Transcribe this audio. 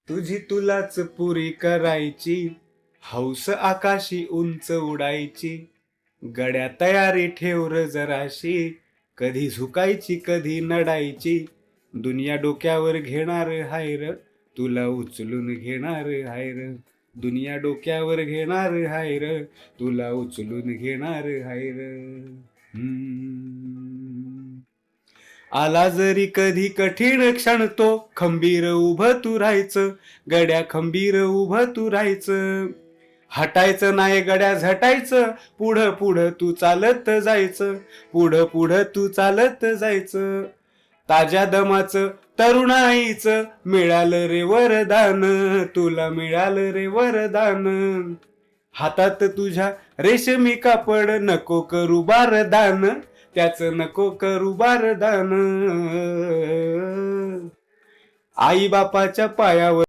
तुझी तुलाच पुरी करायची, हौस आकाशी उंच उडायची. गड्या तयारी ठेव र जराशी, कधी झुकायची कधी नडायची. दुनिया डोक्यावर घेणार हाय र, तुला उचलून घेणार हाय र. दुनिया डोक्यावर घेणार हाय र, तुला उचलून घेणार हाय र. आला जरी कधी कठीण क्षण तो, खंबीर उभं तू राहायचं. गड्या खंबीर उभं तू राहायचं. हटायचं नाही गड्या झटायचं, पुढं पुढं तू चालत जायचं. पुढं पुढं तू चालत जायचं. ताज्या दमाचं तरुणाईचं मिळालं रे वरदान, तुला मिळालं रे वरदान. हातात तुझ्या रेशमी कापड, नको करू बारदान, त्याचं नको करू बारदान. आई बापाच्या पायावर